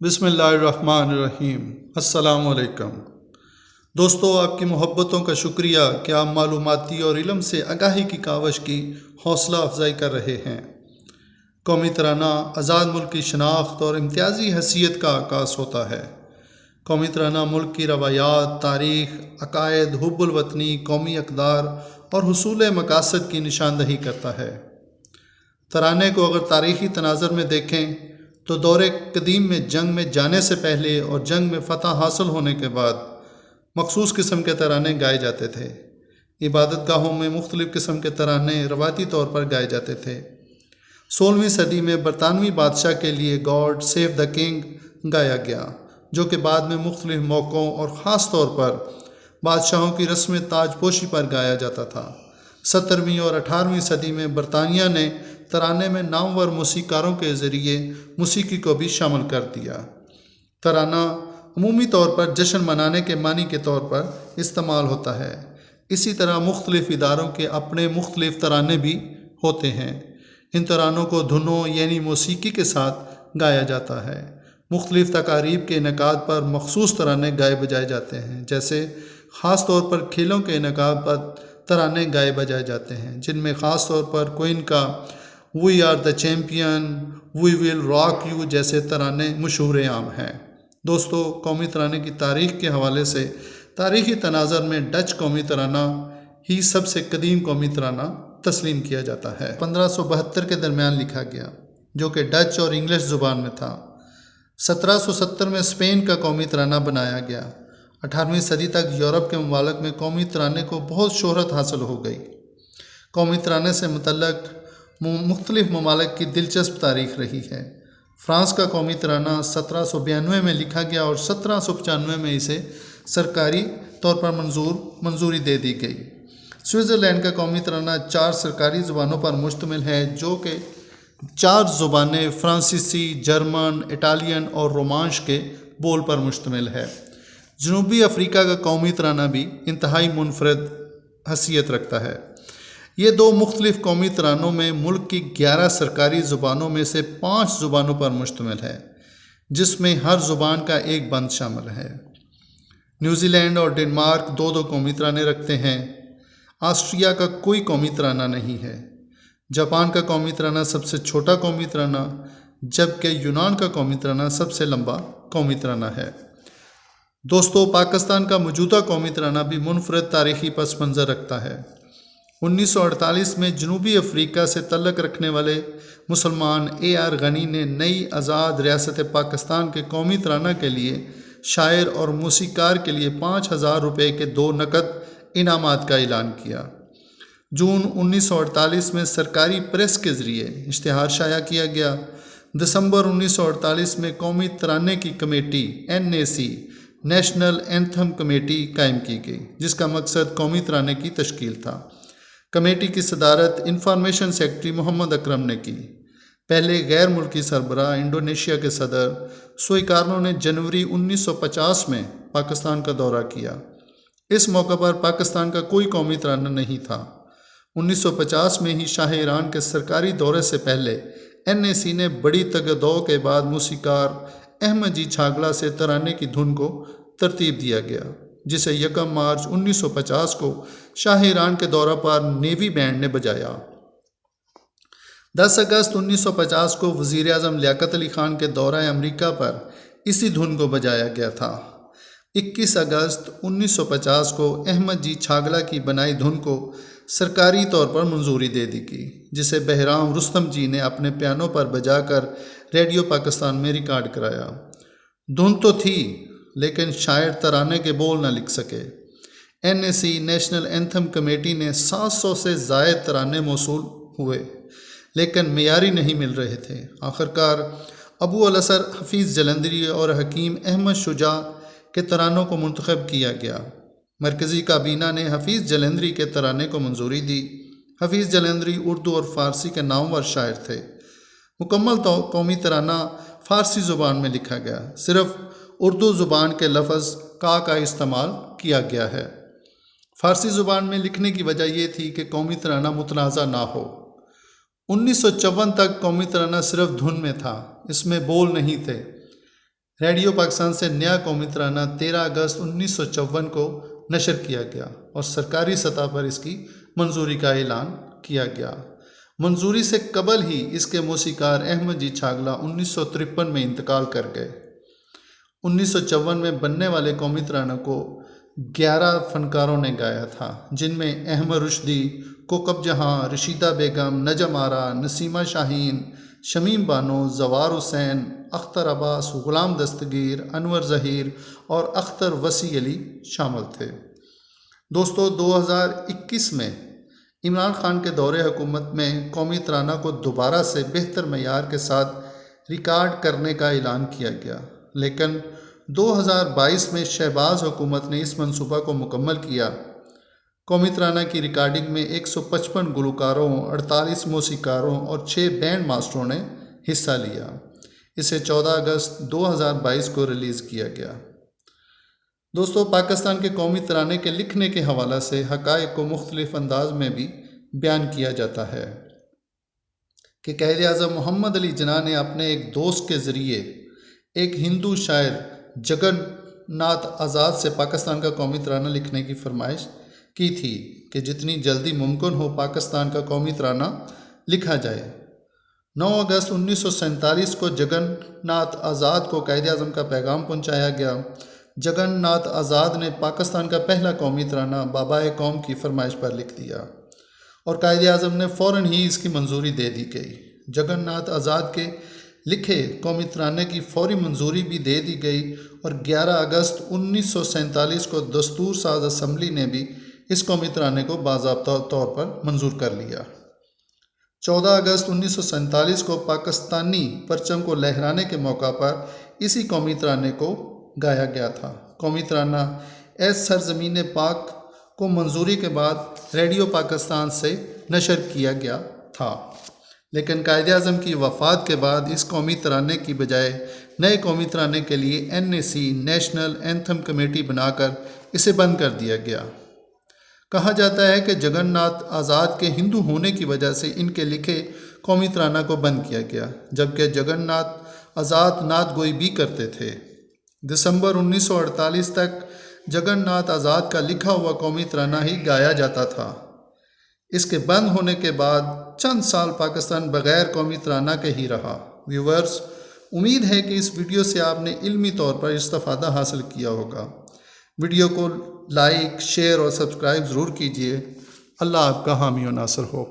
بسم اللہ الرحمن الرحیم۔ السلام علیکم دوستو، آپ کی محبتوں کا شکریہ کہ آپ معلوماتی اور علم سے آگاہی کی کاوش کی حوصلہ افزائی کر رہے ہیں۔ قومی ترانہ آزاد ملک کی شناخت اور امتیازی حیثیت کا عکاس ہوتا ہے۔ قومی ترانہ ملک کی روایات، تاریخ، عقائد، حب الوطنی، قومی اقدار اور حصول مقاصد کی نشاندہی کرتا ہے۔ ترانے کو اگر تاریخی تناظر میں دیکھیں تو دور قدیم میں جنگ میں جانے سے پہلے اور جنگ میں فتح حاصل ہونے کے بعد مخصوص قسم کے ترانے گائے جاتے تھے۔ عبادت گاہوں میں مختلف قسم کے ترانے روایتی طور پر گائے جاتے تھے۔ 16ویں صدی میں برطانوی بادشاہ کے لیے گاڈ سیو دا کنگ گایا گیا، جو کہ بعد میں مختلف موقعوں اور خاص طور پر بادشاہوں کی رسم تاج پوشی پر گایا جاتا تھا۔ 17ویں اور 18ویں صدی میں برطانیہ نے ترانے میں نامور موسیقاروں کے ذریعے موسیقی کو بھی شامل کر دیا۔ ترانہ عمومی طور پر جشن منانے کے معنی کے طور پر استعمال ہوتا ہے۔ اسی طرح مختلف اداروں کے اپنے مختلف ترانے بھی ہوتے ہیں۔ ان ترانوں کو دھنوں یعنی موسیقی کے ساتھ گایا جاتا ہے۔ مختلف تقاریب کے انعقاد پر مخصوص ترانے گائے بجائے جاتے ہیں، جیسے خاص طور پر کھیلوں کے انعقاد پر ترانے گائے بجائے جاتے ہیں، جن میں خاص طور پر کوئن کا we are the champion, we will rock you جیسے ترانے مشہور عام ہیں۔ دوستو، قومی ترانے کی تاریخ کے حوالے سے تاریخی تناظر میں ڈچ قومی ترانہ ہی سب سے قدیم قومی ترانہ تسلیم کیا جاتا ہے۔ 1572 کے درمیان لکھا گیا، جو کہ ڈچ اور انگلش زبان میں تھا۔ 1770 میں اسپین کا قومی ترانہ بنایا گیا۔ 18ویں صدی تک یورپ کے ممالک میں قومی ترانے کو بہت شہرت حاصل ہو گئی۔ قومی ترانے سے متعلق مختلف ممالک کی دلچسپ تاریخ رہی ہے۔ فرانس کا قومی ترانہ 1792 میں لکھا گیا اور 1795 میں اسے سرکاری طور پر منظوری دے دی گئی۔ سوئٹزرلینڈ کا قومی ترانہ 4 سرکاری زبانوں پر مشتمل ہے، جو کہ 4 زبانیں فرانسیسی، جرمن، اٹالین اور رومانش کے بول پر مشتمل ہے۔ جنوبی افریقہ کا قومی ترانہ بھی انتہائی منفرد حیثیت رکھتا ہے۔ یہ 2 مختلف قومی ترانوں میں ملک کی 11 سرکاری زبانوں میں سے 5 زبانوں پر مشتمل ہے، جس میں ہر زبان کا ایک بند شامل ہے۔ نیوزی لینڈ اور ڈنمارک 2 قومی ترانے رکھتے ہیں۔ آسٹریا کا کوئی قومی ترانہ نہیں ہے۔ جاپان کا قومی ترانہ سب سے چھوٹا قومی ترانہ، جبکہ یونان کا قومی ترانہ سب سے لمبا قومی ترانہ ہے۔ دوستو، پاکستان کا موجودہ قومی ترانہ بھی منفرد تاریخی پس منظر رکھتا ہے۔ 1948 میں جنوبی افریقہ سے تعلق رکھنے والے مسلمان AR غنی نے نئی آزاد ریاست پاکستان کے قومی ترانہ کے لیے شاعر اور موسیقار کے لیے 5000 روپے کے 2 نقد انعامات کا اعلان کیا۔ جون 1948 میں سرکاری پریس کے ذریعے اشتہار شائع کیا گیا۔ دسمبر 1948 میں قومی ترانے کی committee NAC national anthem committee قائم کی گئی، جس کا مقصد قومی ترانے کی تشکیل تھا۔ کمیٹی کی صدارت انفارمیشن سیکرٹری محمد اکرم نے کی۔ پہلے غیر ملکی سربراہ انڈونیشیا کے صدر سویکارنو نے جنوری 1950 میں پاکستان کا دورہ کیا۔ اس موقع پر پاکستان کا کوئی قومی ترانہ نہیں تھا۔ 1950 میں ہی شاہ ایران کے سرکاری دورے سے پہلے NAC نے بڑی تگدو کے بعد موسیقار احمد جی چھاگلا سے ترانے کی دھن کو ترتیب دیا گیا، جسے 1 مارچ 1950 کو شاہ ایران کے دورہ پر نیوی بینڈ نے بجایا۔ 10 اگست 1950 کو وزیر اعظم لیاقت علی خان کے دورہ امریکہ پر اسی دھن کو بجایا گیا تھا۔ 21 اگست 1950 کو احمد جی چھاگلا کی بنائی دھن کو سرکاری طور پر منظوری دے دی گئی، جسے بہرام رستم جی نے اپنے پیانو پر بجا کر ریڈیو پاکستان میں ریکارڈ کرایا۔ دھن تو تھی، لیکن شاعر ترانے کے بول نہ لکھ سکے۔ NAC نیشنل اینتھم کمیٹی نے 700 سے زائد ترانے موصول ہوئے، لیکن معیاری نہیں مل رہے تھے۔ آخرکار ابو الاثر حفیظ جلندری اور حکیم احمد شجاع کے ترانوں کو منتخب کیا گیا۔ مرکزی کابینہ نے حفیظ جلندری کے ترانے کو منظوری دی۔ حفیظ جلندری اردو اور فارسی کے نامور شاعر تھے۔ مکمل قومی ترانہ فارسی زبان میں لکھا گیا، صرف اردو زبان کے لفظ کا استعمال کیا گیا ہے۔ فارسی زبان میں لکھنے کی وجہ یہ تھی کہ قومی ترانہ متنازع نہ ہو۔ 1954 تک قومی ترانہ صرف دھن میں تھا، اس میں بول نہیں تھے۔ ریڈیو پاکستان سے نیا قومی ترانہ 13 اگست 1954 کو نشر کیا گیا اور سرکاری سطح پر اس کی منظوری کا اعلان کیا گیا۔ منظوری سے قبل ہی اس کے موسیقار احمد جی چھاگلا 1953 میں انتقال کر گئے۔ 1954 میں بننے والے قومی ترانہ کو 11 فنکاروں نے گایا تھا، جن میں احمد رشدی، کوکب جہاں، رشیدہ بیگم، نجم آرا، نسیمہ شاہین، شمیم بانو، زوار حسین، اختر عباس، غلام دستگیر، انور ظہیر اور اختر وسیع علی شامل تھے۔ دوستو، 2021 میں عمران خان کے دور حکومت میں قومی ترانہ کو دوبارہ سے بہتر معیار کے ساتھ ریکارڈ کرنے کا اعلان کیا گیا، لیکن 2022 میں شہباز حکومت نے اس منصوبہ کو مکمل کیا۔ قومی ترانہ کی ریکارڈنگ میں 155 گلوکاروں، 48 موسیقاروں اور 6 بینڈ ماسٹروں نے حصہ لیا۔ اسے 14 اگست 2022 کو ریلیز کیا گیا۔ دوستو، پاکستان کے قومی ترانے کے لکھنے کے حوالے سے حقائق کو مختلف انداز میں بھی بیان کیا جاتا ہے کہ قائد اعظم محمد علی جناح نے اپنے ایک دوست کے ذریعے ایک ہندو شاعر جگن ناتھ آزاد سے پاکستان کا قومی ترانہ لکھنے کی فرمائش کی تھی کہ جتنی جلدی ممکن ہو پاکستان کا قومی ترانہ لکھا جائے۔ 9 اگست 1947 کو جگن ناتھ آزاد کو قائد اعظم کا پیغام پہنچایا گیا۔ جگن ناتھ آزاد نے پاکستان کا پہلا قومی ترانہ بابائے قوم کی فرمائش پر لکھ دیا اور قائد اعظم نے فوراً ہی اس کی منظوری دے دی گئی۔ جگن ناتھ آزاد کے لکھے قومی ترانے کی فوری منظوری بھی دے دی گئی اور 11 اگست 1947 کو دستور ساز اسمبلی نے بھی اس قومی ترانے کو باضابطہ طور پر منظور کر لیا۔ 14 اگست 1947 کو پاکستانی پرچم کو لہرانے کے موقع پر اسی قومی ترانے کو گایا گیا تھا۔ قومی ترانہ اے سرزمین پاک کو منظوری کے بعد ریڈیو پاکستان سے نشر کیا گیا تھا، لیکن قائد اعظم کی وفات کے بعد اس قومی ترانے کی بجائے نئے قومی ترانے کے لیے NAC نیشنل اینتھم کمیٹی بنا کر اسے بند کر دیا گیا۔ کہا جاتا ہے کہ جگن ناتھ آزاد کے ہندو ہونے کی وجہ سے ان کے لکھے قومی ترانہ کو بند کیا گیا، جبکہ جگن ناتھ آزاد نعت گوئی بھی کرتے تھے۔ دسمبر 1948 تک جگن ناتھ آزاد کا لکھا ہوا قومی ترانہ ہی گایا جاتا تھا۔ اس کے بند ہونے کے بعد چند سال پاکستان بغیر قومی ترانہ کے ہی رہا۔ ویورز، امید ہے کہ اس ویڈیو سے آپ نے علمی طور پر استفادہ حاصل کیا ہوگا۔ ویڈیو کو لائک، شیئر اور سبسکرائب ضرور کیجیے۔ اللہ آپ کا حامی و ناصر ہو۔